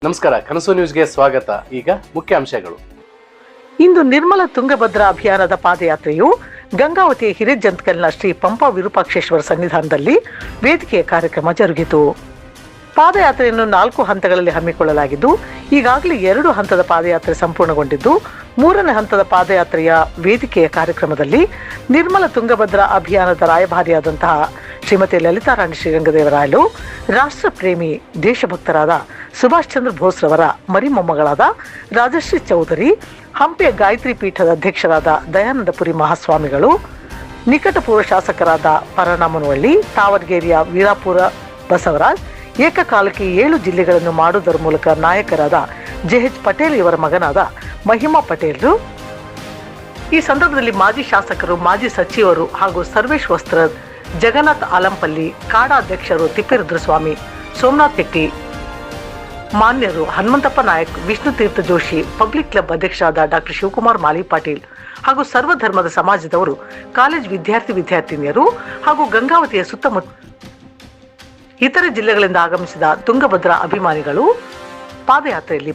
ನಮಸ್ಕಾರ, ಕನಸು ನ್ಯೂಸ್ಗೆ ಸ್ವಾಗತ. ಈಗ ಮುಖ್ಯಾಂಶಗಳು. ಇಂದು ನಿರ್ಮಲ ತುಂಗಭದ್ರಾ ಅಭಿಯಾನದ ಪಾದಯಾತ್ರೆಯು ಗಂಗಾವತಿಯ ಹಿರೇಜಂತ್ಕಲ್ನ ಶ್ರೀ ಪಂಪಾ ವಿರೂಪಾಕ್ಷೇಶ್ವರ ಸನ್ನಿಧಾನದಲ್ಲಿ ವೇದಿಕೆಯ ಕಾರ್ಯಕ್ರಮ ಜರುಗಿತು. ಪಾದಯಾತ್ರೆಯನ್ನು 4 ಹಂತಗಳಲ್ಲಿ ಹಮ್ಮಿಕೊಳ್ಳಲಾಗಿದ್ದು, ಈಗಾಗಲೇ 2 ಹಂತದ ಪಾದಯಾತ್ರೆ ಸಂಪೂರ್ಣಗೊಂಡಿದ್ದು, 3ನೇ ಹಂತದ ಪಾದಯಾತ್ರೆಯ ವೇದಿಕೆಯ ಕಾರ್ಯಕ್ರಮದಲ್ಲಿ ನಿರ್ಮಲ ತುಂಗಭದ್ರಾ ಅಭಿಯಾನದ ರಾಯಭಾರಿಯಾದಂತಹ ಶ್ರೀಮತಿ ಲಲಿತಾರಾಣಿ ಶ್ರೀರಂಗದೇವರಾಯಲು, ರಾಷ್ಟ್ರ ಪ್ರೇಮಿ ದೇಶಭಕ್ತರಾದ ಸುಭಾಷ್ ಚಂದ್ರ ಬೋಸ್ ರವರ ಮರಿಮೊಮ್ಮಗಳಾದ ರಾಜಶ್ರೀ ಚೌಧರಿ, ಹಂಪಿಯ ಗಾಯತ್ರಿ ಪೀಠದ ಅಧ್ಯಕ್ಷರಾದ ದಯಾನಂದಪುರಿ ಮಹಾಸ್ವಾಮಿಗಳು, ನಿಕಟಪೂರ್ವ ಶಾಸಕರಾದ ಪರನಾಮನವಳ್ಳಿ, ತಾವರ್ಗೇರಿಯ ವೀರಾಪುರ ಬಸವರಾಜ್, ಏಕಕಾಲಕ್ಕೆ 7 ಜಿಲ್ಲೆಗಳನ್ನು ಮಾಡುವುದರ ಮೂಲಕ ನಾಯಕರಾದ ಜೆಎಚ್ ಪಟೇಲ್ ಇವರ ಮಗನಾದ ಮಹಿಮಾ ಪಟೇಲ್ರು, ಈ ಸಂದರ್ಭದಲ್ಲಿ ಮಾಜಿ ಶಾಸಕರು, ಮಾಜಿ ಸಚಿವರು ಹಾಗೂ ಸರ್ವೇಶ್ ವಸ್ತ್ರ, ಜಗನ್ನಾಥ್ ಆಲಂಪಲ್ಲಿ, ಕಾಡಾ ಅಧ್ಯಕ್ಷರು ತಿಪ್ಪೇರುದ್ರಸ್ವಾಮಿ, ಸೋಮನಾಥ್ ಹೆಟ್ಟಿ, ಮಾನ್ಯರು ಹನುಮಂತಪ್ಪ ನಾಯಕ್, ವಿಷ್ಣು ತೀರ್ಥ ಜೋಶಿ, ಪಬ್ಲಿಕ್ ಕ್ಲಬ್ ಅಧ್ಯಕ್ಷರಾದ ಡಾಕ್ಟರ್ ಶಿವಕುಮಾರ್ ಮಾಲಿ ಪಾಟೀಲ್ ಹಾಗೂ ಸರ್ವಧರ್ಮದ ಸಮಾಜದವರು, ಕಾಲೇಜ್ ವಿದ್ಯಾರ್ಥಿನಿಯರು ಹಾಗೂ ಗಂಗಾವತಿಯ ಸುತ್ತಮುತ್ತ ಇತರೆ ಜಿಲ್ಲೆಗಳಿಂದ ಆಗಮಿಸಿದ ತುಂಗಭದ್ರಾ ಅಭಿಮಾನಿಗಳು ಪಾದಯಾತ್ರೆಯಲ್ಲಿ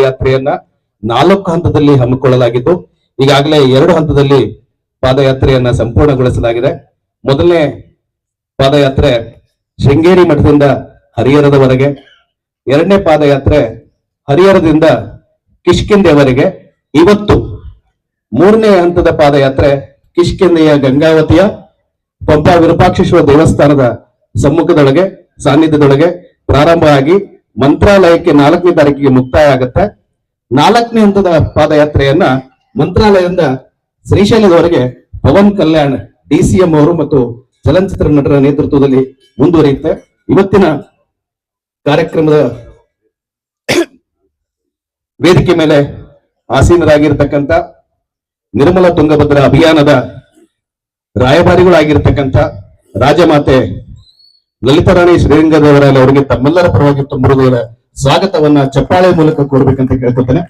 ಪಾದಯಾತ್ರೆಯನ್ನ 4 ಹಂತದಲ್ಲಿ ಹಮ್ಮಿಕೊಳ್ಳಲಾಗಿದ್ದು ಈಗಾಗಲೇ 2 ಹಂತದಲ್ಲಿ ಪಾದಯಾತ್ರೆಯನ್ನ ಸಂಪೂರ್ಣಗೊಳಿಸಲಾಗಿದೆ. ಮೊದಲನೇ ಪಾದಯಾತ್ರೆ ಶೃಂಗೇರಿ ಮಠದಿಂದ ಹರಿಹರದವರೆಗೆ, 2ನೇ ಪಾದಯಾತ್ರೆ ಹರಿಹರದಿಂದ ಕಿಷ್ಕಿಂಧೆವರೆಗೆ. ಇವತ್ತು 3ನೇ ಹಂತದ ಪಾದಯಾತ್ರೆ ಕಿಷ್ಕಿಂಧೆಯ ಗಂಗಾವತಿಯ ಪಂಪಾ ವಿರೂಪಾಕ್ಷೇಶ್ವರ ದೇವಸ್ಥಾನದ ಸಮ್ಮುಖದೊಳಗೆ ಸಾನ್ನಿಧ್ಯದೊಳಗೆ ಪ್ರಾರಂಭ ಆಗಿ ಮಂತ್ರಾಲಯಕ್ಕೆ 4ನೇ ತಾರೀಕಿಗೆ ಮುಕ್ತಾಯ ಆಗುತ್ತೆ. 4ನೇ ಹಂತದ ಪಾದಯಾತ್ರೆಯನ್ನ ಮಂತ್ರಾಲಯದಿಂದ ಶ್ರೀಶೈಲದವರೆಗೆ ಪವನ್ ಕಲ್ಯಾಣ್ DCM ಅವರು ಮತ್ತು ಚಲನಚಿತ್ರ ನಟರ ನೇತೃತ್ವದಲ್ಲಿ ಮುಂದುವರಿಯುತ್ತೆ. ಇವತ್ತಿನ ಕಾರ್ಯಕ್ರಮದ ವೇದಿಕೆ ಮೇಲೆ ಆಸೀನರಾಗಿರ್ತಕ್ಕಂಥ ನಿರ್ಮಲ ತುಂಗಭದ್ರಾ ಅಭಿಯಾನದ ರಾಯಭಾರಿಗಳಾಗಿರ್ತಕ್ಕಂಥ ರಾಜಮಾತೆ ಲಲಿತಾರಾಣಿ ಶ್ರೀರಂಗದೇವರಾಯಲು ಅವರಿಗೆ ತಮ್ಮೆಲ್ಲರ ಪರವಾಗಿ ತುಂಬ ಸ್ವಾಗತವನ್ನ ಚಪ್ಪಾಳೆ ಮೂಲಕ ಕೋರ್ಬೇಕಂತ ಕೇಳ್ಕೊತೇನೆ.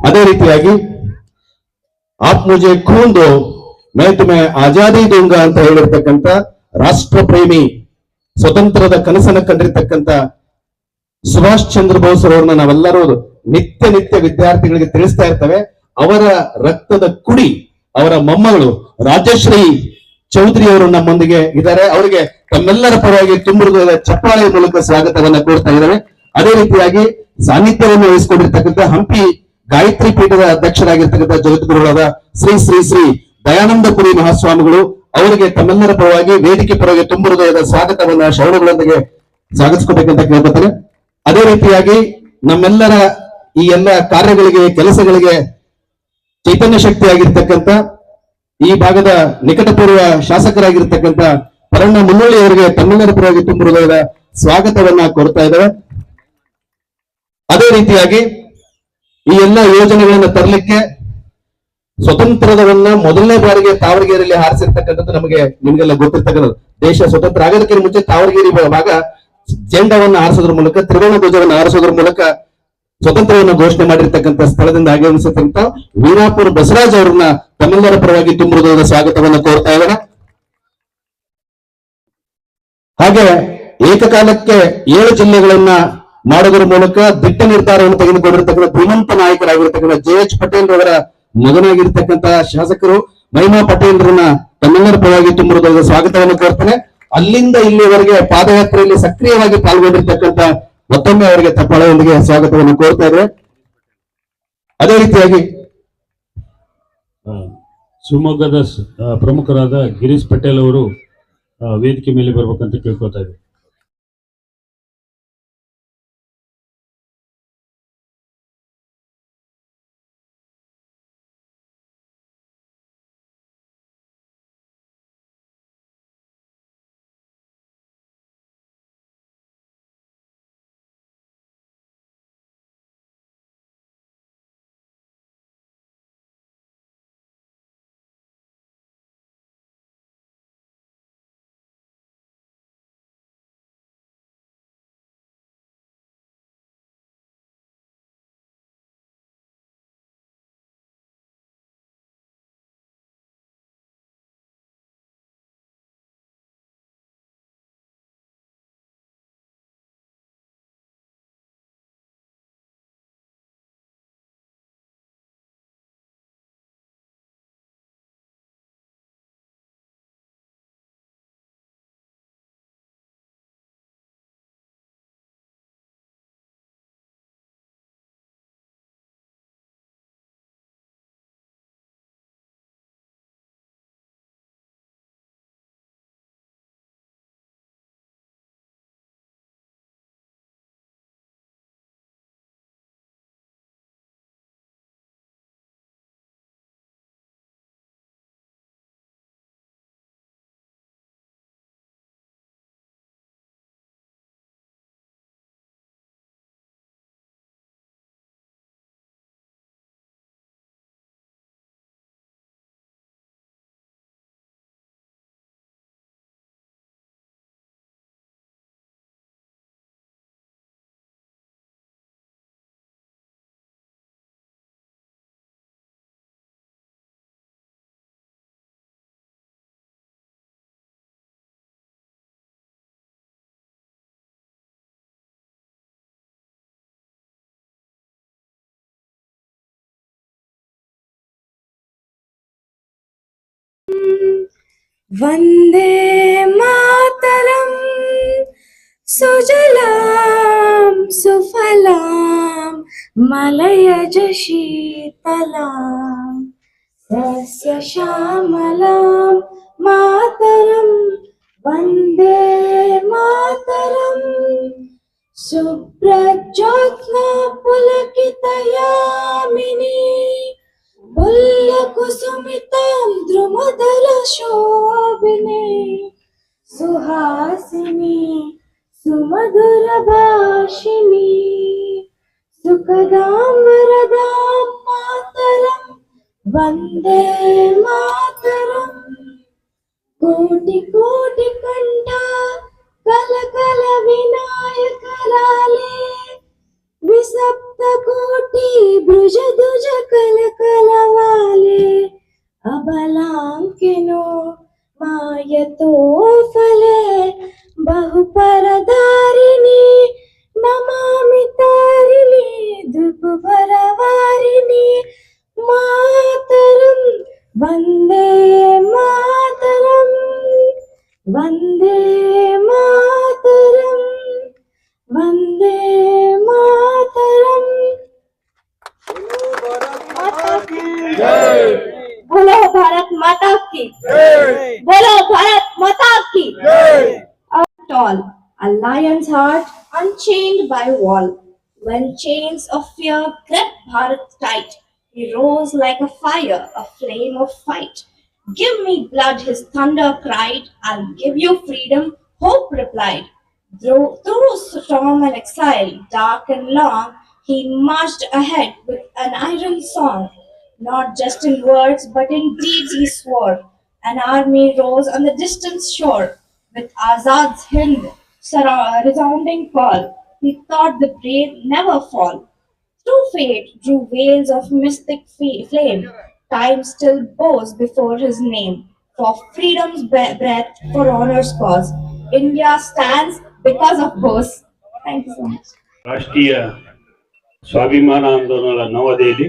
ಅದೇ ರೀತಿಯಾಗಿ ಆಪ್ ಮುಜೆ ಖೂನ್ ದೋ ಮೈ ತುಮೆ ಆಜಾದಿ ದೂಂಗ ಅಂತ ಹೇಳಿರ್ತಕ್ಕಂಥ ರಾಷ್ಟ್ರ ಪ್ರೇಮಿ ಸ್ವತಂತ್ರದ ಕನಸನ್ನ ಕಂಡಿರ್ತಕ್ಕಂಥ ಸುಭಾಷ್ ಚಂದ್ರ ಬೋಸ್ ಅವರನ್ನ ನಾವೆಲ್ಲರೂ ನಿತ್ಯ ವಿದ್ಯಾರ್ಥಿಗಳಿಗೆ ತಿಳಿಸ್ತಾ ಇರ್ತೇವೆ. ಅವರ ರಕ್ತದ ಕುಡಿ, ಅವರ ಮೊಮ್ಮಗಳು ರಾಜಶ್ರೀ ಚೌಧರಿ ಅವರು ನಮ್ಮೊಂದಿಗೆ ಇದ್ದಾರೆ. ಅವರಿಗೆ ತಮ್ಮೆಲ್ಲರ ಪರವಾಗಿ ತುಂಬ ಚಪ್ಪಾಳೆ ಮೂಲಕ ಸ್ವಾಗತವನ್ನ ಕೋರ್ತಾ ಇದ್ದಾರೆ. ಅದೇ ರೀತಿಯಾಗಿ ಸಾನ್ನಿಧ್ಯವನ್ನು ವಹಿಸಿಕೊಂಡಿರ್ತಕ್ಕಂಥ ಹಂಪಿ ಗಾಯತ್ರಿ ಪೀಠದ ಅಧ್ಯಕ್ಷರಾಗಿರ್ತಕ್ಕಂಥ ಜಗದ್ಗುರುಗಳಾದ ಶ್ರೀ ಶ್ರೀ ಶ್ರೀ ದಯಾನಂದಪುರಿ ಮಹಾಸ್ವಾಮಿಗಳು ಅವರಿಗೆ ತಮ್ಮೆಲ್ಲರ ಪರವಾಗಿ ವೇದಿಕೆ ಪರವಾಗಿ ತುಂಬ ಹೃದಯದ ಸ್ವಾಗತವನ್ನ ಶರಣಗಳೊಂದಿಗೆ ಸ್ವಾಗತಿಸಬೇಕಂತ ಕೇಳ್ಕೊತಾರೆ. ಅದೇ ರೀತಿಯಾಗಿ ನಮ್ಮೆಲ್ಲರ ಈ ಎಲ್ಲ ಕಾರ್ಯಗಳಿಗೆ ಕೆಲಸಗಳಿಗೆ ಚೈತನ್ಯ ಶಕ್ತಿಯಾಗಿರ್ತಕ್ಕಂಥ ಈ ಭಾಗದ ನಿಕಟಪೂರ್ವ ಶಾಸಕರಾಗಿರ್ತಕ್ಕಂಥ ಪರಣ್ಣ ಮುನ್ನಳ್ಳಿ ಅವರಿಗೆ ತಮ್ಮೆಲ್ಲರ ಪರವಾಗಿ ತುಂಬ ಹೃದಯದ ಸ್ವಾಗತವನ್ನ ಕೋರ್ತಾ ಇದ್ದಾರೆ. ಅದೇ ರೀತಿಯಾಗಿ ಈ ಎಲ್ಲ ಯೋಜನೆಗಳನ್ನ ತರಲಿಕ್ಕೆ ಸ್ವತಂತ್ರದವನ್ನ ಮೊದಲನೇ ಬಾರಿಗೆ ತಾವರಗೇರಿಯಲ್ಲಿ ಹಾರಿಸಿರ್ತಕ್ಕಂಥದ್ದು ನಿಮಗೆಲ್ಲ ಗೊತ್ತಿರ್ತಕ್ಕಂಥದ್ದು. ದೇಶ ಸ್ವತಂತ್ರ ಆಗೋದಕ್ಕಿಂತ ಮುಂಚೆ ತಾವರಗೇರಿ ಭಾಗ ಜೆಂಡವನ್ನ ಹಾರಿಸೋದ್ರ ಮೂಲಕ, ತ್ರಿವರ್ಣ ಧ್ವಜವನ್ನು ಹಾರಿಸೋದ್ರ ಮೂಲಕ ಸ್ವತಂತ್ರವನ್ನು ಘೋಷಣೆ ಮಾಡಿರ್ತಕ್ಕಂಥ ಸ್ಥಳದಿಂದ ಆಗಮಿಸಿರ್ತಕ್ಕಂಥ ವೀರಾಪುರ ಬಸವರಾಜ್ ಅವರನ್ನ ತಮ್ಮೆಲ್ಲರ ಪರವಾಗಿ ತುಂಬ ಹೃದಯದ ಸ್ವಾಗತವನ್ನು ಕೋರ್ತಾ ಇದ್ದಾರೆ. ಹಾಗೆ ಏಕಕಾಲಕ್ಕೆ 7 ಜಿಲ್ಲೆಗಳನ್ನ ಮಾಡೋದ್ರ ಮೂಲಕ ದಿಟ್ಟ ನಿರ್ಧಾರವನ್ನು ತೆಗೆದುಕೊಂಡಿರ್ತಕ್ಕಂಥ ಧೀಮಂತ ನಾಯಕರಾಗಿರ್ತಕ್ಕಂಥ JH ಪಟೇಲ್ ಅವರ ಮಗನಾಗಿರ್ತಕ್ಕಂಥ ಶಾಸಕರು ಮಹಿಮಾ ಪಟೇಲ್ರನ್ನ ತಮ್ಮೆಲ್ಲರ ಪರವಾಗಿ ತುಂಬ ಹೃದಯದ ಸ್ವಾಗತವನ್ನು ಕೋರ್ತಾನೆ. ಅಲ್ಲಿಂದ ಇಲ್ಲಿವರೆಗೆ ಪಾದಯಾತ್ರೆಯಲ್ಲಿ ಸಕ್ರಿಯವಾಗಿ ಪಾಲ್ಗೊಂಡಿರ್ತಕ್ಕಂಥ ಮತ್ತೊಮ್ಮೆ ಅವರಿಗೆ ತಪ್ಪಾಳೆಯೊಂದಿಗೆ ಸ್ವಾಗತವನ್ನು ಕೋರ್ತಾ ಇದ್ದಾರೆ. ಅದೇ ರೀತಿಯಾಗಿ ಶಿವಮೊಗ್ಗದ ಪ್ರಮುಖರಾದ ಗಿರೀಶ್ ಪಟೇಲ್ ಅವರು ವೇದಿಕೆ ಮೇಲೆ ಬರ್ಬೇಕಂತ ಕೇಳ್ಕೊತಾ ಇದ್ದಾರೆ. ವಂದೇ ಮಾತರಂ ಸುಜಲಾಂ ಸುಫಲಾಂ ಮಲಯಜ ಶೀತಲಾಂ ಸಸ್ಯ ಶ್ಯಾಮಲಾಂ ಮಾತರಂ ವಂದೇ ಮಾತರಂ ಶುಭ್ರಜ್ಯೋತ್ಸ್ನಾ ಪುಲಕಿತಯಾಮಿನಿ ಕುಸುಮಿತಾಂ ಧ್ರುಮದಲ ಶೋಭಿನೆ ಸುಹಾಸಿನಿ ಸುಮಧುರ ಭಾಷಿಣಿ ಸುಖದಾಂ ವರದಾಂ ಮಾತರಂ ವಂದೇ ಮಾತರಂ ಕೋಟಿ ಕೋಟಿ ಕಂಠ ಕಲ ಕಲ ವಿನಾಯಕರಾಲೆ ವಿಸಪ್ತ ಕೋಟಿ ಭುಜ ಧ್ವಜ ಕಲ ಕಲವಾಲೆ ಅಬಲಾಂಕಿನೋ ಮಾಯತೋ ಫಲೆ ಬಹುಪರಧಾರಿಣಿ ನಮಾಮಿ ತಾರಿಣಿ ದ್ವಿಪುರವಾರಿಣಿ ಮಾತರಂ ವಂದೇ ಮಾತರಂ ವಂದೇ ಮಾತರಂ ವಂದೇ ಮಾತರಂ बोलो भारत माता की बोलो भारत माता की tall, a lion's heart unchained by wall. When chains of fear gripped Bharat tight, he rose like a fire, a flame of fight. Give me blood, his thunder cried. I'll give you freedom, hope replied. Through storm and exile, dark and long, he marched ahead with an iron song. Not just in words, but in deeds he swore. An army rose on the distant shore. With Azad's Hind resounding call, he thought the brave never fall. Through fate drew veils of mystic flame. Time still bows before his name. For freedom's breath, for honor's cause, India stands because of Bose. Thank you so much. ರಾಷ್ಟ್ರೀಯ ಸ್ವಾಭಿಮಾನ ಆಂದೋಲನ ನವದೆಹಲಿ,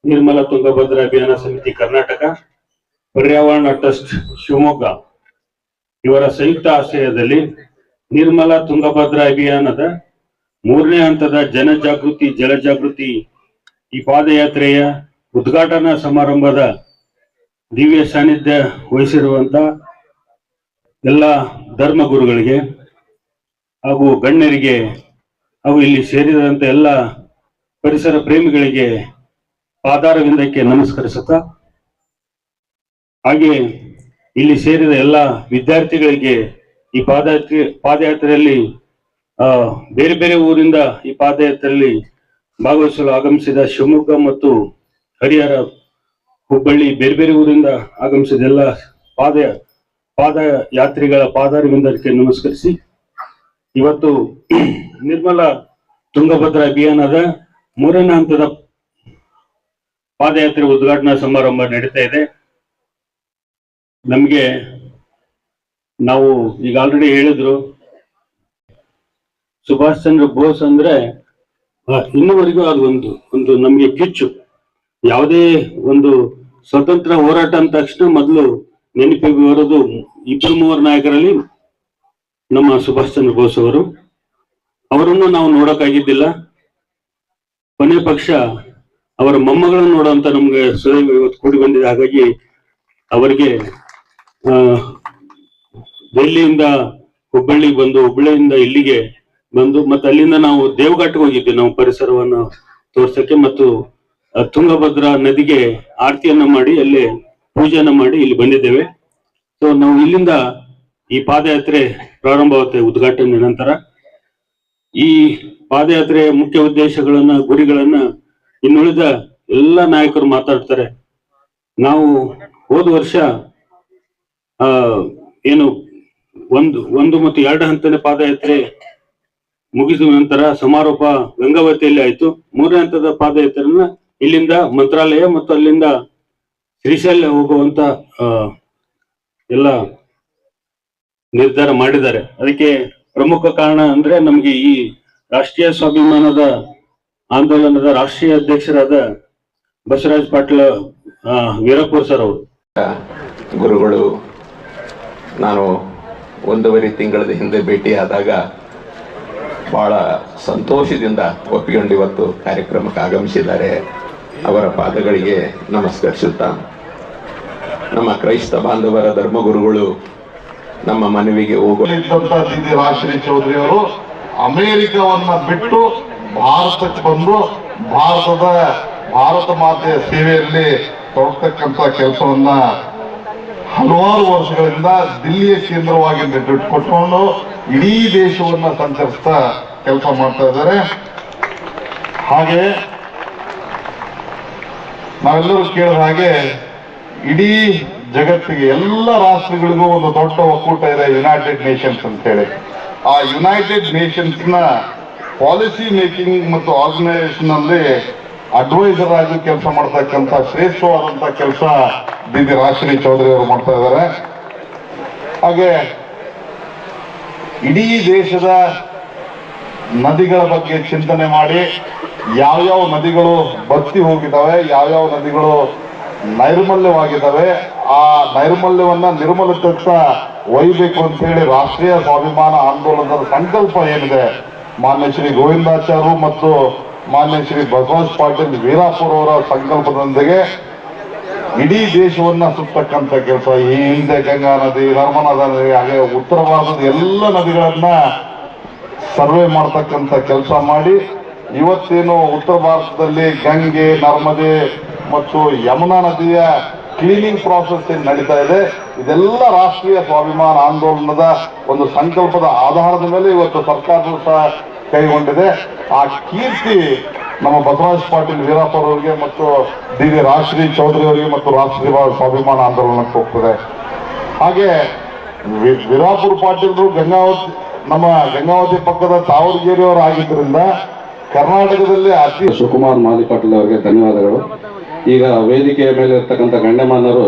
ನಿರ್ಮಲ ತುಂಗಭದ್ರಾ ಅಭಿಯಾನ ಸಮಿತಿ Karnataka, ಪರ್ಯಾವರಣ trust Shivamogga ಇವರ ಸಂಯುಕ್ತ ಆಶ್ರಯದಲ್ಲಿ ನಿರ್ಮಲ ತುಂಗಭದ್ರಾ ಅಭಿಯಾನದ 3ನೇ ಹಂತದ ಜನಜಾಗೃತಿ ಜಲಜಾಗೃತಿ ಈ ಪಾದಯಾತ್ರೆಯ ಉದ್ಘಾಟನಾ ಸಮಾರಂಭದ ದಿವ್ಯ ಸಾನ್ನಿಧ್ಯ ವಹಿಸಿರುವಂತ ಎಲ್ಲ ಧರ್ಮಗುರುಗಳಿಗೆ ಹಾಗೂ ಗಣ್ಯರಿಗೆ ಹಾಗೂ ಇಲ್ಲಿ ಸೇರಿದಂತ ಎಲ್ಲ ಪರಿಸರ ಪ್ರೇಮಿಗಳಿಗೆ ಪಾದಾರವಿಂದಕ್ಕೆ ನಮಸ್ಕರಿಸುತ್ತಾ, ಹಾಗೆ ಇಲ್ಲಿ ಸೇರಿದ ಎಲ್ಲ ವಿದ್ಯಾರ್ಥಿಗಳಿಗೆ ಈ ಪಾದಯಾತ್ರೆಯಲ್ಲಿ ಬೇರೆ ಬೇರೆ ಊರಿಂದ ಈ ಪಾದಯಾತ್ರೆಯಲ್ಲಿ ಭಾಗವಹಿಸಲು ಆಗಮಿಸಿದ ಶಿವಮೊಗ್ಗ ಮತ್ತು ಹರಿಹರ, ಹುಬ್ಬಳ್ಳಿ ಬೇರೆ ಬೇರೆ ಊರಿಂದ ಆಗಮಿಸಿದ ಎಲ್ಲ ಪಾದಯಾತ್ರಿಗಳ ಪಾದಾರವಿಂದಕ್ಕೆ ನಮಸ್ಕರಿಸಿ, ಇವತ್ತು ನಿರ್ಮಲ ತುಂಗಭದ್ರಾ ಅಭಿಯಾನದ 3ನೇ ಹಂತದ ಪಾದಯಾತ್ರೆ ಉದ್ಘಾಟನಾ ಸಮಾರಂಭ ನಡೀತಾ ಇದೆ. ನಮ್ಗೆ ನಾವು ಈಗ ಆಲ್ರೆಡಿ ಹೇಳಿದ್ರು, ಸುಭಾಷ್ ಚಂದ್ರ ಬೋಸ್ ಅಂದ್ರೆ ಇನ್ನುವರೆಗೂ ಅದು ಒಂದು ನಮ್ಗೆ ಕಿಚ್ಚು. ಯಾವುದೇ ಒಂದು ಸ್ವತಂತ್ರ ಹೋರಾಟ ಅಂದ ತಕ್ಷಣ ಮೊದಲು ನೆನಪಿಗೆ ಬರೋದು 2-3 ನಾಯಕರಲ್ಲಿ ನಮ್ಮ ಸುಭಾಷ್ ಚಂದ್ರ ಬೋಸ್ ಅವರನ್ನು ನಾವು ನೋಡೋಕ್ಕಾಗಿದ್ದಿಲ್ಲ. ಕೊನೆ ಪಕ್ಷ ಅವರ ಮೊಮ್ಮಗಳನ್ನು ನೋಡುವಂತ ನಮ್ಗೆ ಸುದೈವ ಇವತ್ತು ಕೂಡಿ ಬಂದಿದೆ. ಹಾಗಾಗಿ ಅವರಿಗೆ ಡೆಲ್ಲಿಯಿಂದ ಹುಬ್ಬಳ್ಳಿಗೆ ಬಂದು, ಹುಬ್ಬಳ್ಳಿಯಿಂದ ಇಲ್ಲಿಗೆ ಬಂದು, ಮತ್ತೆ ಅಲ್ಲಿಂದ ನಾವು ದೇವಘಾಟ್ಗೆ ಹೋಗಿದ್ವಿ ನಾವು ಪರಿಸರವನ್ನು ತೋರ್ಸಕ್ಕೆ, ಮತ್ತು ತುಂಗಭದ್ರಾ ನದಿಗೆ ಆರತಿಯನ್ನ ಮಾಡಿ ಅಲ್ಲಿ ಪೂಜೆಯನ್ನ ಮಾಡಿ ಇಲ್ಲಿ ಬಂದಿದ್ದೇವೆ. ಸೊ ನಾವು ಇಲ್ಲಿಂದ ಈ ಪಾದಯಾತ್ರೆ ಪ್ರಾರಂಭವಾಗುತ್ತೆ ಉದ್ಘಾಟನೆ ನಂತರ. ಈ ಪಾದಯಾತ್ರೆಯ ಮುಖ್ಯ ಉದ್ದೇಶಗಳನ್ನ, ಗುರಿಗಳನ್ನ ಇನ್ನುಳಿದ ಎಲ್ಲ ನಾಯಕರು ಮಾತಾಡ್ತಾರೆ. ನಾವು ಹೋದ ವರ್ಷ ಏನು ಒಂದು ಮತ್ತು 2 ಹಂತದ ಪಾದಯಾತ್ರೆ ಮುಗಿಸಿದ ನಂತರ ಸಮಾರೋಪ ಗಂಗಾವತಿಯಲ್ಲಿ ಆಯ್ತು. 3ನೇ ಹಂತದ ಪಾದಯಾತ್ರೆಯನ್ನ ಇಲ್ಲಿಂದ ಮಂತ್ರಾಲಯ ಮತ್ತು ಅಲ್ಲಿಂದ ಶ್ರೀಶೈಲ ಹೋಗುವಂತ ಎಲ್ಲ ನಿರ್ಧಾರ ಮಾಡಿದ್ದಾರೆ. ಅದಕ್ಕೆ ಪ್ರಮುಖ ಕಾರಣ ಅಂದ್ರೆ ನಮ್ಗೆ ಈ ರಾಷ್ಟ್ರೀಯ ಸ್ವಾಭಿಮಾನದ ಆಂದೋಲನದ ರಾಷ್ಟ್ರೀಯ ಅಧ್ಯಕ್ಷರಾದ ಬಸವರಾಜ್ ಪಾಟೀಲ್ ವೀರಪುರ ಸರ್ ಅವರು, ಗುರುಗಳು ನಾನು 1.5 ತಿಂಗಳ ಹಿಂದೆ ಭೇಟಿಯಾದಾಗ ಬಹಳ ಸಂತೋಷದಿಂದ ಒಪ್ಪಿಕೊಂಡು ಇವತ್ತು ಕಾರ್ಯಕ್ರಮಕ್ಕೆ ಆಗಮಿಸಿದ್ದಾರೆ. ಅವರ ಪಾದಗಳಿಗೆ ನಮಸ್ಕರಿಸುತ್ತಾ, ನಮ್ಮ ಕ್ರೈಸ್ತ ಬಾಂಧವರ ಧರ್ಮಗುರುಗಳು ನಮ್ಮ ಮನವಿಗೆ ಹೋಗಿದ್ದಂತ ಡಿ ರಾಶ್ರೀ ಚೌಧರಿ ಅವರು ಅಮೆರಿಕವನ್ನ ಬಿಟ್ಟು ಭಾರತಕ್ಕೆ ಬಂದು ಭಾರತ ಮಾತೆಯ ಸೇವೆಯಲ್ಲಿ ತೊಡತಕ್ಕಂತ ಕೆಲಸವನ್ನ ಹಲವಾರು ವರ್ಷಗಳಿಂದ ದಿಲ್ಲಿಯ ಕೇಂದ್ರವಾಗಿ ಕೊಟ್ಕೊಂಡು ಇಡೀ ದೇಶವನ್ನ ಸಂಚರಿಸ್ತಾ ಕೆಲಸ ಮಾಡ್ತಾ ಇದ್ದಾರೆ. ಹಾಗೆ ನಾವೆಲ್ಲರೂ ಕೇಳಿದ ಹಾಗೆ ಇಡೀ ಜಗತ್ತಿಗೆ ಎಲ್ಲ ರಾಷ್ಟ್ರಗಳಿಗೂ ಒಂದು ದೊಡ್ಡ ಒಕ್ಕೂಟ ಇದೆ, ಯುನೈಟೆಡ್ ನೇಷನ್ಸ್ ಅಂತ ಹೇಳಿ. ಆ ಯುನೈಟೆಡ್ ನೇಷನ್ಸ್ ನ ಪಾಲಿಸಿ ಮೇಕಿಂಗ್ ಮತ್ತು ಆರ್ಗನೈಸೇಷನ್ ಅಲ್ಲಿ ಅಡ್ವೈಸರ್ ಆಗಿ ಕೆಲಸ ಮಾಡ್ತಕ್ಕಂಥ ಶ್ರೇಷ್ಠವಾದಂತ ಕೆಲಸ ಡಿ ರಾಶ್ರೀ ಚೌಧರಿ ಅವರು ಮಾಡ್ತಾ ಇದ್ದಾರೆ. ಹಾಗೆ ಇಡೀ ದೇಶದ ನದಿಗಳ ಬಗ್ಗೆ ಚಿಂತನೆ ಮಾಡಿ ಯಾವ್ಯಾವ ನದಿಗಳು ಬತ್ತಿ ಹೋಗಿದ್ದಾವೆ, ಯಾವ್ಯಾವ ನದಿಗಳು ನೈರ್ಮಲ್ಯವಾಗಿದ್ದಾವೆ, ಆ ನೈರ್ಮಲ್ಯವನ್ನ ನಿರ್ಮಲತಕ್ಕ ಒಯ್ಯಬೇಕು ಅಂತ ಹೇಳಿ ರಾಷ್ಟ್ರೀಯ ಸ್ವಾಭಿಮಾನ ಆಂದೋಲನದ ಸಂಕಲ್ಪ ಏನಿದೆ, ಮಾನ್ಯ ಶ್ರೀ ಗೋವಿಂದಾಚಾರ್ಯರು ಮತ್ತು ಮಾನ್ಯ ಶ್ರೀ ಬಸವರಾಜ್ ಪಾಟೀಲ್ ವೀರಾಪುರ ಅವರ ಸಂಕಲ್ಪದೊಂದಿಗೆ ಇಡೀ ದೇಶವನ್ನ ಸುತ್ತಕ್ಕಂಥ ಕೆಲಸ. ಈ ಹಿಂದೆ ಗಂಗಾ ನದಿ, ನರ್ಮದಾ ನದಿ, ಹಾಗೆ ಉತ್ತರ ಭಾರತದ ಎಲ್ಲ ನದಿಗಳನ್ನ ಸರ್ವೆ ಮಾಡ್ತಕ್ಕಂಥ ಕೆಲಸ ಮಾಡಿ ಇವತ್ತೇನು ಉತ್ತರ ಭಾರತದಲ್ಲಿ ಗಂಗೆ, ನರ್ಮದೆ ಮತ್ತು ಯಮುನಾ ನದಿಯ ಕ್ಲೀನಿಂಗ್ ಪ್ರಾಸೆಸ್ ಏನು ನಡೀತಾ ಇದೆ, ಇದೆಲ್ಲ ರಾಷ್ಟ್ರೀಯ ಸ್ವಾಭಿಮಾನ ಆಂದೋಲನದ ಒಂದು ಸಂಕಲ್ಪದ ಆಧಾರದ ಮೇಲೆ ಇವತ್ತು ಸರ್ಕಾರವು ಸಹ ಕೈಗೊಂಡಿದೆ. ಆ ಕೀರ್ತಿ ನಮ್ಮ ಬಸವರಾಜ್ ಪಾಟೀಲ್ ವೀರಾಪುರ ಅವರಿಗೆ ಮತ್ತು ಡಿ ರಾಶ್ರೀ ಚೌಧರಿ ಅವರಿಗೆ ಮತ್ತು ರಾಷ್ಟ್ರೀಯ ಸ್ವಾಭಿಮಾನ ಆಂದೋಲನಕ್ಕೆ ಹೋಗ್ತದೆ. ಹಾಗೆ ವೀರಾಪುರ ಪಾಟೀಲ್ರು ನಮ್ಮ ಗಂಗಾವತಿ ಪಕ್ಕದ ತಾವರಗೇರಿ ಅವರು ಆಗಿದ್ದರಿಂದ ಕರ್ನಾಟಕದಲ್ಲಿ ಅತಿ ಶಿವಕುಮಾರ್ ಮಾಲಿ ಪಾಟೀಲ್ ಅವರಿಗೆ ಧನ್ಯವಾದಗಳು. ಈಗ ವೇದಿಕೆಯ ಮೇಲೆ ಇರ್ತಕ್ಕಂಥ ಗಣ್ಯಮಾನ್ಯರು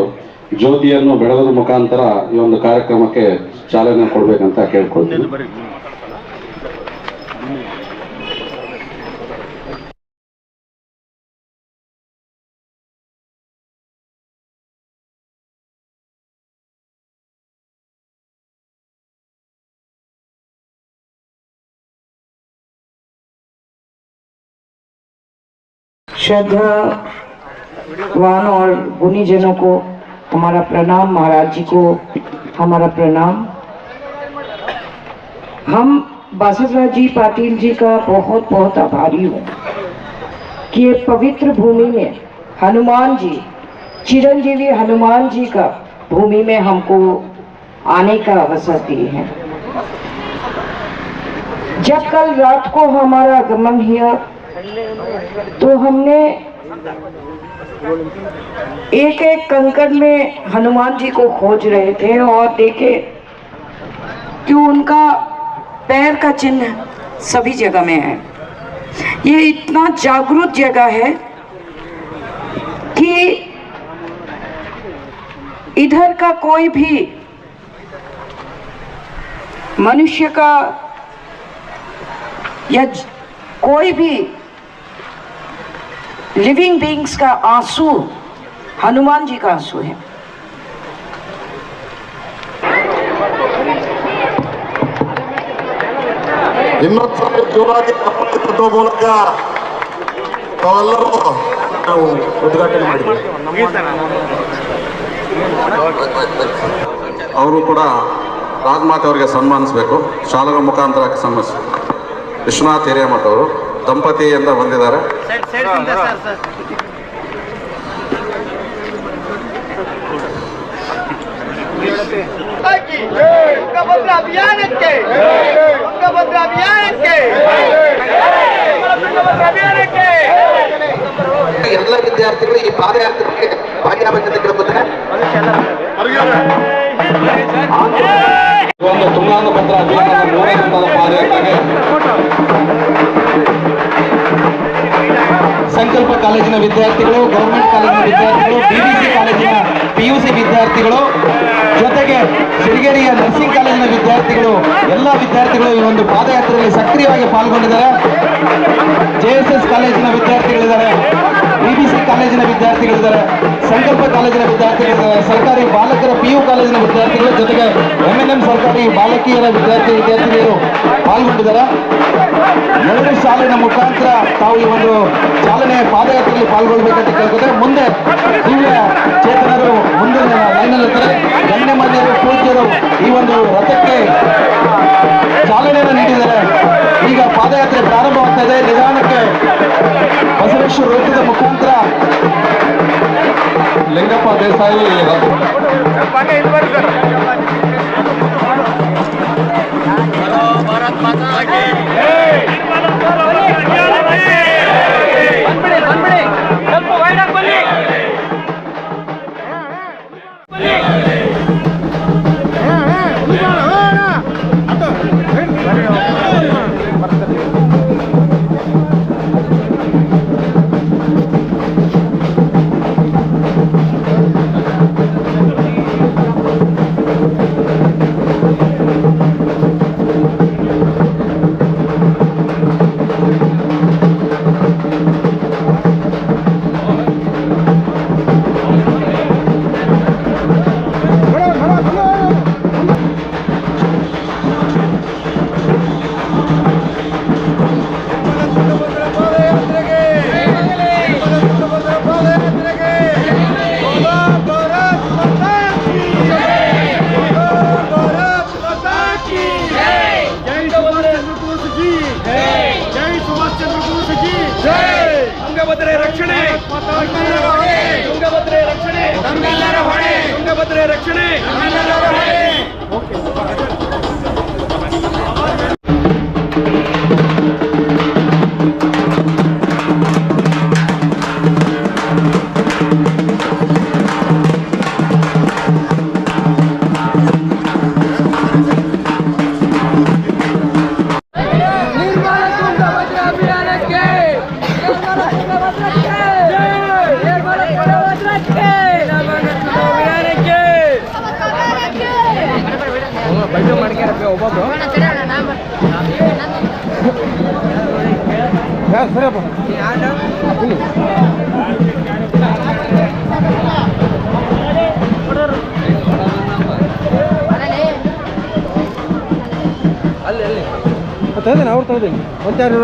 ಜ್ಯೋತಿಯನ್ನು ಬೆಳಗೋದ್ರ ಮುಖಾಂತರ ಈ ಒಂದು ಕಾರ್ಯಕ್ರಮಕ್ಕೆ ಚಾಲನೆ ಕೊಡ್ಬೇಕಂತ ಕೇಳ್ಕೊಳ್ತೀನಿ. श्रद्धावान और गुणीजनों को हमारा प्रणाम, महाराज जी को हमारा प्रणाम। हम बसवराज जी पाटिल जी का बहुत बहुत आभारी हूँ कि ये पवित्र भूमि में हनुमान जी, चिरंजीवी हनुमान जी का भूमि में हमको आने का अवसर दिए हैं। जब कल रात को हमारा आगमन हुआ तो हमने एक एक कंकड़ में हनुमान जी को खोज रहे थे और देखे कि उनका पैर का चिन्ह सभी जगह में है। ये इतना जागरूक जगह है कि इधर का कोई भी मनुष्य का या कोई भी लिविंग बीइंग्स का आंसू हनुमान जी का आंसू है। ಇನ್ನೊಂದ್ಸಲ ಜೋರಾಗಿ ತಟ್ಟೋ ಮೂಲಕ ತಾವೆಲ್ಲರೂ ನಾವು ಉದ್ಘಾಟನೆ ಮಾಡಿದ್ವಿ. ಅವರು ಕೂಡ ರಾಜಮಾತೆ ಅವರಿಗೆ ಸನ್ಮಾನಿಸಬೇಕು, ಶಾಲೆಗಳ ಮುಖಾಂತರ ಸನ್ಮಾನಿಸ. ವಿಶ್ವನಾಥ್ ಹಿರೇಮಠ ಅವರು ದಂಪತಿಯಿಂದ ಬಂದಿದ್ದಾರೆ. ತುಂಗಭದ್ರಾ ಅಭಿಯಾನಕ್ಕೆ ಎಲ್ಲ ವಿದ್ಯಾರ್ಥಿಗಳು ಈ ಪಾದಯಾತ್ರೆಗೆ ಭಾಗಿಯಾಗಬೇಕಂತ ಕೇಳ್ಕೊತಾರೆ. ಒಂದು ತುಂಗಭದ್ರಾ ಅಭಿಯಾನದ 3ನೇ ಹಂತದ ಪಾದಯಾತ್ರೆಗೆ ಸಂಕಲ್ಪ ಕಾಲೇಜಿನ ವಿದ್ಯಾರ್ಥಿಗಳು, ಗೌರ್ಮೆಂಟ್ ಕಾಲೇಜಿನ ವಿದ್ಯಾರ್ಥಿಗಳು, ಬಿಡಿಸಿ ಕಾಲೇಜಿನ PUC ವಿದ್ಯಾರ್ಥಿಗಳು, ಜೊತೆಗೆ ಸಿರಿಗೆರೆಯ ನರ್ಸಿಂಗ್ ಕಾಲೇಜಿನ ವಿದ್ಯಾರ್ಥಿಗಳು, ಎಲ್ಲ ವಿದ್ಯಾರ್ಥಿಗಳು ಈ ಒಂದು ಪಾದಯಾತ್ರೆಯಲ್ಲಿ ಸಕ್ರಿಯವಾಗಿ ಪಾಲ್ಗೊಂಡಿದ್ದಾರೆ. JSS ಕಾಲೇಜಿನ ವಿದ್ಯಾರ್ಥಿಗಳಿದ್ದಾರೆ, BBC ಕಾಲೇಜಿನ ವಿದ್ಯಾರ್ಥಿಗಳಿದ್ದಾರೆ, ಸಂಕಲ್ಪ ಕಾಲೇಜಿನ ಕಾಲೇಜಿನ ವಿದ್ಯಾರ್ಥಿಗಳಿದ್ದಾರೆ, ಸರ್ಕಾರಿ ಬಾಲಕರ PU ಕಾಲೇಜಿನ ವಿದ್ಯಾರ್ಥಿಗಳ ಜೊತೆಗೆ MNM ಸರ್ಕಾರಿ ಬಾಲಕಿಯರ ವಿದ್ಯಾರ್ಥಿನಿಯರು ಪಾಲ್ಗೊಂಡಿದ್ದಾರೆ. 2 ಶಾಲೆಯ ಮುಖಾಂತರ ತಾವು ಈ ಒಂದು ಚಾಲನೆ ಪಾದಯಾತ್ರೆಯಲ್ಲಿ ಪಾಲ್ಗೊಳ್ಬೇಕಂತ ಕೇಳ್ತಾರೆ. ಮುಂದೆ ದಿವ್ಯ ಚೇತನರು ಮುಂದಿನ ಲೈನಲ್ಲಿರ್ತಾರೆ. ಗಣ್ಯಮಾನ್ಯರು ಪೂಜ್ಯರು ಈ ಒಂದು ರಥಕ್ಕೆ ಚಾಲನೆಯನ್ನು ನೀಡಿದ್ದಾರೆ. ಈಗ ಪಾದಯಾತ್ರೆ ಪ್ರಾರಂಭವಾಗ್ತಾ ಇದೆ. ನಿಧಾನಕ್ಕೆ ಬಸವೇಶ್ವರ ವೃತ್ತದ ಮುಖಾಂತರ ಲಿಂಗಪ್ಪ ದೇಸಾಯಿ ತುಂಗಭದ್ರೆ ರಕ್ಷಣೆ, ತುಂಗಭದ್ರೆ ರಕ್ಷಣೆ, ತುಂಗಭದ್ರೆ ರಕ್ಷಣೆ. ಅವ್ರು ತಗೋದೇನೆ ಮತ್ತೆ ಯಾರು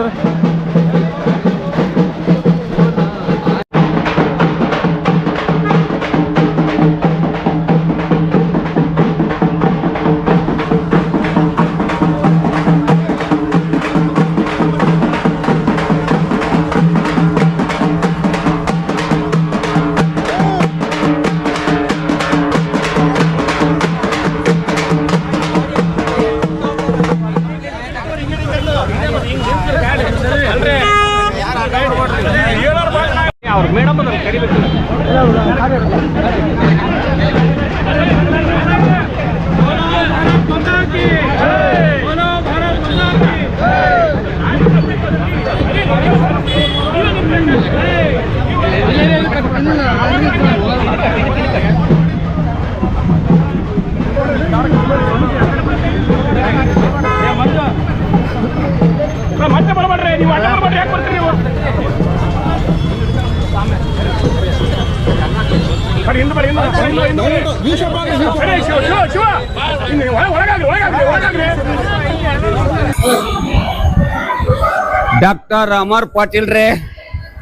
ಡಾಕ್ಟರ್ ಅಮರ್ ಪಾಟೀಲ್ ರೇ,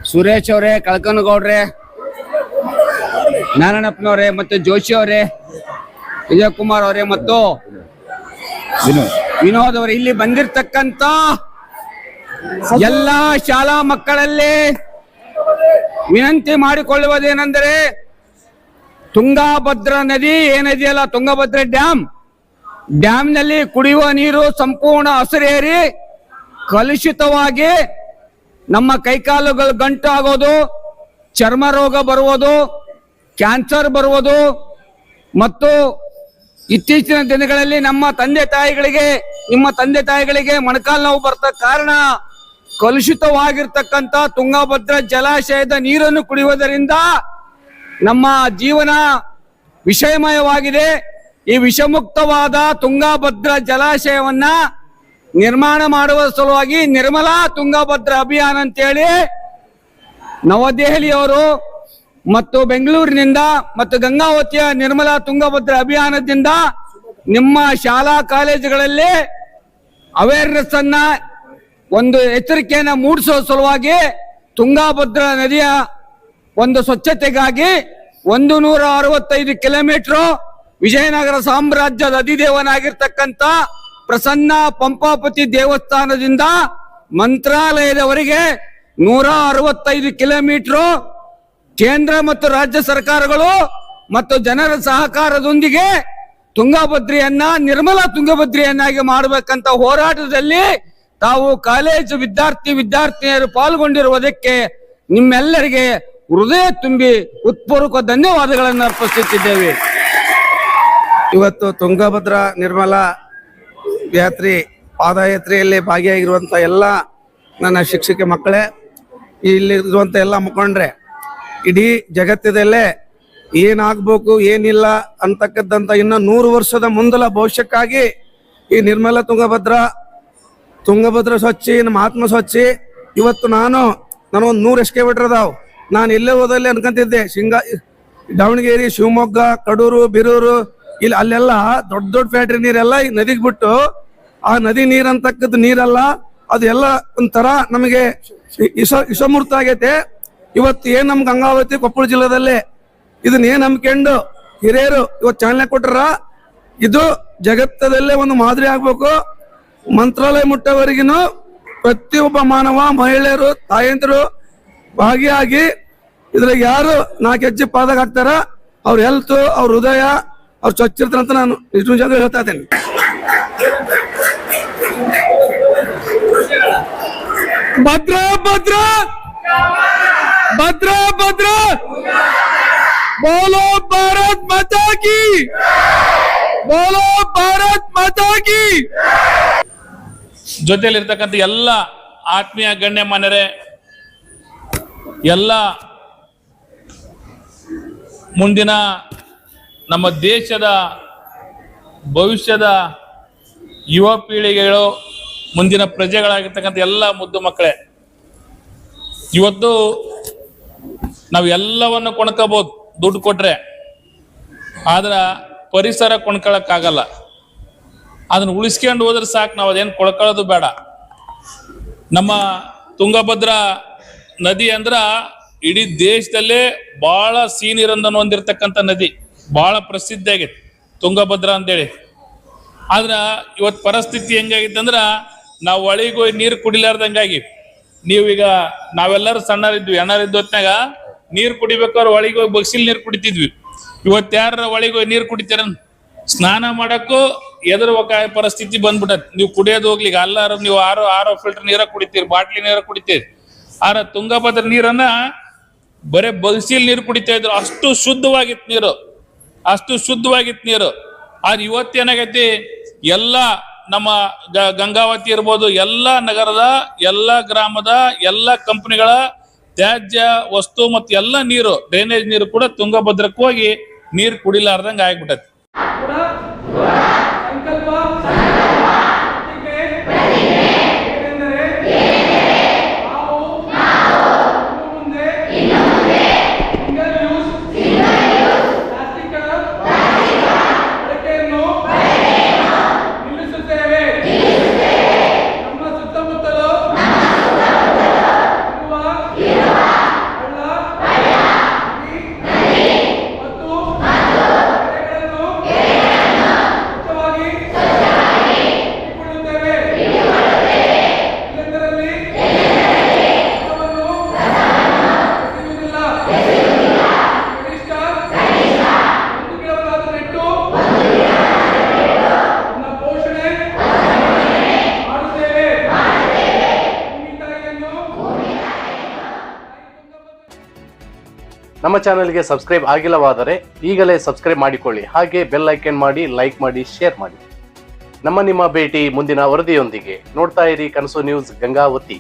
ಸುರೇಶ್ ಅವರೇ, ಕಳಕನಗೌಡ್ರೆ, ನಾರಾಯಣಪ್ಪನವರೇ ಮತ್ತು ಜೋಶಿ ಅವರೇ, ವಿಜಯಕುಮಾರ್ ಅವರೇ ಮತ್ತು ವಿನೋದ್ ಅವರೇ, ಇಲ್ಲಿ ಬಂದಿರತಕ್ಕಂತ ಎಲ್ಲಾ ಶಾಲಾ ಮಕ್ಕಳಲ್ಲಿ ವಿನಂತಿ ಮಾಡಿಕೊಳ್ಳುವುದೇನೆಂದರೆ, ತುಂಗಭದ್ರಾ ನದಿ ಏನಿದೆಯಲ್ಲ, ತುಂಗಭದ್ರಾ ಡ್ಯಾಮ್ನಲ್ಲಿ ಕುಡಿಯುವ ನೀರು ಸಂಪೂರ್ಣ ಹಸಿರೇರಿ ಕಲುಷಿತವಾಗಿ ನಮ್ಮ ಕೈಕಾಲುಗಳು ಗಂಟು ಆಗೋದು, ಚರ್ಮ ರೋಗ ಬರುವುದು, ಕ್ಯಾನ್ಸರ್ ಬರುವುದು ಮತ್ತು ಇತ್ತೀಚಿನ ದಿನಗಳಲ್ಲಿ ನಮ್ಮ ತಂದೆ ತಾಯಿಗಳಿಗೆ ಮೊಣಕಾಲು ನೋವು ಬರ್ತ ಕಾರಣ ಕಲುಷಿತವಾಗಿರ್ತಕ್ಕಂಥ ತುಂಗಭದ್ರಾ ಜಲಾಶಯದ ನೀರನ್ನು ಕುಡಿಯುವುದರಿಂದ ನಮ್ಮ ಜೀವನ ವಿಷಮಯವಾಗಿದೆ. ಈ ವಿಷಮುಕ್ತವಾದ ತುಂಗಭದ್ರಾ ಜಲಾಶಯವನ್ನ ನಿರ್ಮಾಣ ಮಾಡುವ ಸಲುವಾಗಿ ನಿರ್ಮಲಾ ತುಂಗಭದ್ರಾ ಅಭಿಯಾನ ಅಂತೇಳಿ ನವದೆಹಲಿಯವರು ಮತ್ತು ಬೆಂಗಳೂರಿನಿಂದ ಮತ್ತು ಗಂಗಾವತಿಯ ನಿರ್ಮಲಾ ತುಂಗಭದ್ರಾ ಅಭಿಯಾನದಿಂದ ನಿಮ್ಮ ಶಾಲಾ ಕಾಲೇಜುಗಳಲ್ಲಿ ಅವೇರ್ನೆಸ್ ಅನ್ನ ಒಂದು ಎಚ್ಚರಿಕೆಯನ್ನ ಮೂಡಿಸುವ ಸಲುವಾಗಿ ತುಂಗಭದ್ರಾ ನದಿಯ ಒಂದು ಸ್ವಚ್ಛತೆಗಾಗಿ 165 ಕಿಲೋಮೀಟರ್ ವಿಜಯನಗರ ಸಾಮ್ರಾಜ್ಯದ ಅಧಿದೇವನಾಗಿರ್ತಕ್ಕಂಥ ಪ್ರಸನ್ನ ಪಂಪಾಪತಿ ದೇವಸ್ಥಾನದಿಂದ ಮಂತ್ರಾಲಯದವರೆಗೆ 165 ಕಿಲೋಮೀಟರ್ ಕೇಂದ್ರ ಮತ್ತು ರಾಜ್ಯ ಸರ್ಕಾರಗಳು ಮತ್ತು ಜನರ ಸಹಕಾರದೊಂದಿಗೆ ತುಂಗಭದ್ರೆಯನ್ನ ನಿರ್ಮಲಾ ತುಂಗಭದ್ರೆಯನ್ನಾಗಿ ಮಾಡಬೇಕಂತ ಹೋರಾಟದಲ್ಲಿ ತಾವು ಕಾಲೇಜು ವಿದ್ಯಾರ್ಥಿನಿಯರು ಪಾಲ್ಗೊಂಡಿರುವುದಕ್ಕೆ ನಿಮ್ಮೆಲ್ಲರಿಗೆ ಹೃದಯ ತುಂಬಿ ಹೃತ್ಪೂರ್ವಕ ಧನ್ಯವಾದಗಳನ್ನು ಅರ್ಪಿಸುತ್ತಿದ್ದೇವೆ. ಇವತ್ತು ತುಂಗಭದ್ರಾ ನಿರ್ಮಲಾ ಪಾದಯಾತ್ರೆಯಲ್ಲಿ ಭಾಗಿಯಾಗಿರುವಂತ ಎಲ್ಲ ನನ್ನ ಶಿಕ್ಷಕ ಮಕ್ಕಳೇ, ಇಲ್ಲಿರುವಂತ ಎಲ್ಲ ಮುಖಂಡ್ರೆ, ಇಡೀ ಜಗತ್ತದಲ್ಲೇ ಏನಾಗಬೇಕು ಏನಿಲ್ಲ ಅಂತಕ್ಕಂಥ ಇನ್ನು 100 ವರ್ಷದ ಮುಂದಲ ಭವಿಷ್ಯಕ್ಕಾಗಿ ಈ ನಿರ್ಮಲಾ ತುಂಗಭದ್ರಾ ಸ್ವಚ್ಛ ಮಹಾತ್ಮ ಸ್ವಚ್ಛ. ಇವತ್ತು ನನಗೊಂದು 100 ಎಸ್ಕೇವೇಟರ್ ಅದಾವ್. ನಾನು ಎಲ್ಲೇ ಹೋದಲ್ಲಿ ಅನ್ಕೊಂತಿದ್ದೆ, ದಾವಣಗೆರೆ, ಶಿವಮೊಗ್ಗ, ಕಡೂರು, ಬೀರೂರು, ಇಲ್ಲಿ ಅಲ್ಲೆಲ್ಲ ದೊಡ್ಡ ಫ್ಯಾಕ್ಟ್ರಿ ನೀರೆಲ್ಲ ಈ ನದಿಗೆ ಬಿಟ್ಟು, ಆ ನದಿ ನೀರ್ ಅಂತಕ್ಕದ್ದು ನೀರಲ್ಲ, ಅದು ಎಲ್ಲ ಒಂಥರ ನಮಗೆ ವಿಷಮೂರ್ತ ಆಗೈತೆ. ಇವತ್ತು ಏನ್ ನಮ್ ಗಂಗಾವತಿ ಕೊಪ್ಪಳ ಜಿಲ್ಲೆದಲ್ಲೇ ಇದನ್ನ ಏನ್ ನಂಬ್ಕೊಂಡು ಹಿರಿಯರು ಇವತ್ತು ಚಾಲನೆ ಕೊಟ್ರ, ಇದು ಜಗತ್ತದಲ್ಲೇ ಒಂದು ಮಾದರಿ ಆಗ್ಬೇಕು. ಮಂತ್ರಾಲಯ ಮುಟ್ಟವರೆಗಿನ ಪ್ರತಿಯೊಬ್ಬ ಮಾನವ, ಮಹಿಳೆಯರು, ತಾಯಂದಿರು ಭಾಗಿಯಾಗಿ ಇದ್ರಾಗ ಯಾರು 4 ಹೆಜ್ಜೆ ಪಾದಾಗ ಹಾಕ್ತಾರ, ಅವ್ರ ಹೆಲ್ತ್, ಅವ್ರ ಹೃದಯ, ಅವ್ರ ಸ್ವಚ್ಛ ಇರ್ತಾರ ಅಂತ ನಾನು ಇಷ್ಟು ಜಾಗ ಹೇಳ್ತಾ ಇದ್ದೇನೆ. ಭದ್ರಾ ಭದ್ರಾ ಭದ್ರಾ ಭದ್ರಾ बोलो भारत माता की, बोलो भारत माता की. ಜೊತೆಯಲ್ಲಿರ್ತಕ್ಕಂಥ ಎಲ್ಲ ಆತ್ಮೀಯ ಗಣ್ಯಮಾನ್ಯರೇ, ಎಲ್ಲ ಮುಂದಿನ ನಮ್ಮ ದೇಶದ ಭವಿಷ್ಯದ ಯುವ ಪೀಳಿಗೆಗಳು, ಮುಂದಿನ ಪ್ರಜೆಗಳಾಗಿರ್ತಕ್ಕಂಥ ಎಲ್ಲ ಮುದ್ದು ಮಕ್ಕಳೇ, ಇವತ್ತು ನಾವು ಎಲ್ಲವನ್ನು ಕೊಂಡ್ಕೋಬಹುದು ದುಡ್ಡು ಕೊಟ್ರೆ, ಆದ್ರ ಪರಿಸರ ಕೊಂಡ್ಕೊಳಕ್ಕಾಗಲ್ಲ. ಅದನ್ನ ಉಳಿಸ್ಕೊಂಡು ಹೋದ್ರೆ ಸಾಕು, ನಾವು ಅದೇನು ಕೊಂಡ್ಕೊಳ್ಳೋದು ಬೇಡ. ನಮ್ಮ ತುಂಗಭದ್ರಾ ನದಿ ಅಂದ್ರ ಇಡೀ ದೇಶದಲ್ಲೇ ಬಹಳ ಸಿಹಿ ನೀರನ್ನು ಹೊಂದಿರತಕ್ಕಂಥ ನದಿ, ಬಹಳ ಪ್ರಸಿದ್ಧ ಆಗೈತಿ ತುಂಗಭದ್ರಾ ಅಂತೇಳಿ. ಆದ್ರ ಇವತ್ತು ಪರಿಸ್ಥಿತಿ ಹೆಂಗಾಗಿತ್ತು ಅಂದ್ರ, ನಾವು ಹೊಳಿಗೋಗಿ ನೀರು ಕುಡಿಲಾರ್ದಂಗಾಗಿ, ನೀವೀಗ ನಾವೆಲ್ಲರೂ ಸಣ್ಣರಿದ್ವಿ, ಎಣ್ಣರಿದ್ದ ಹೊತ್ನಾಗ ನೀರು ಕುಡಿಬೇಕಾದ್ರೆ ಹೊಳಿಗೋಗಿ ಬಗ್ಸಿಲ್ ನೀರು ಕುಡಿತಿದ್ವಿ. ಇವತ್ತು ಯಾರ ಹೊಳಿಗೋಗಿ ನೀರು ಕುಡಿತೀರ? ಸ್ನಾನ ಮಾಡಕ್ಕೂ ಎದುರುವಕಾಯ ಪರಿಸ್ಥಿತಿ ಬಂದ್ಬಿಟ್ಟತ್. ನೀವು ಕುಡಿಯೋದು ಹೋಗ್ಲಿ, ಎಲ್ಲಾರು ನೀವು ಆರೋ ಫಿಲ್ಟರ್ ನೀರ ಕುಡಿತೀರಿ, ಬಾಟ್ಲಿ ನೀರ ಕುಡಿತೀರಿ. ಆರ ತುಂಗಭದ್ರಾ ನೀರನ್ನ ಬರೇ ಬಗ್ಸಿಲ್ ನೀರು ಕುಡಿತಾ ಇದ್ರು. ಅಷ್ಟು ಶುದ್ಧವಾಗಿತ್ತು ನೀರು. ಆದ್ರೆ ಇವತ್ತೇನಾಗೈತಿ, ಎಲ್ಲ ನಮ್ಮ ಗಂಗಾವತಿ ಇರ್ಬೋದು, ಎಲ್ಲ ನಗರದ, ಎಲ್ಲ ಗ್ರಾಮದ, ಎಲ್ಲ ಕಂಪನಿಗಳ ತ್ಯಾಜ್ಯ ವಸ್ತು ಮತ್ತು ಎಲ್ಲ ನೀರು, ಡ್ರೈನೇಜ್ ನೀರು ಕೂಡ ತುಂಗಭದ್ರಕ್ಕೆ ಹೋಗಿ ನೀರು ಕುಡಿಲಾರ್ದಂಗ ಆಗ್ಬಿಟ್ಟೈತಿ. ನಮ್ಮ ಚಾನೆಲ್ಗೆ ಸಬ್ಸ್ಕ್ರೈಬ್ ಆಗಿಲ್ಲವಾದರೆ ಈಗಲೇ ಸಬ್ಸ್ಕ್ರೈಬ್ ಮಾಡಿಕೊಳ್ಳಿ. ಹಾಗೆ ಬೆಲ್ ಐಕನ್ ಮಾಡಿ, ಲೈಕ್ ಮಾಡಿ, ಶೇರ್ ಮಾಡಿ. ನಿಮ್ಮ ಭೇಟಿ ಮುಂದಿನ ವರದಿಯೊಂದಿಗೆ. ನೋಡ್ತಾ ಇರಿ ಕನಸು ನ್ಯೂಸ್ ಗಂಗಾವತಿ.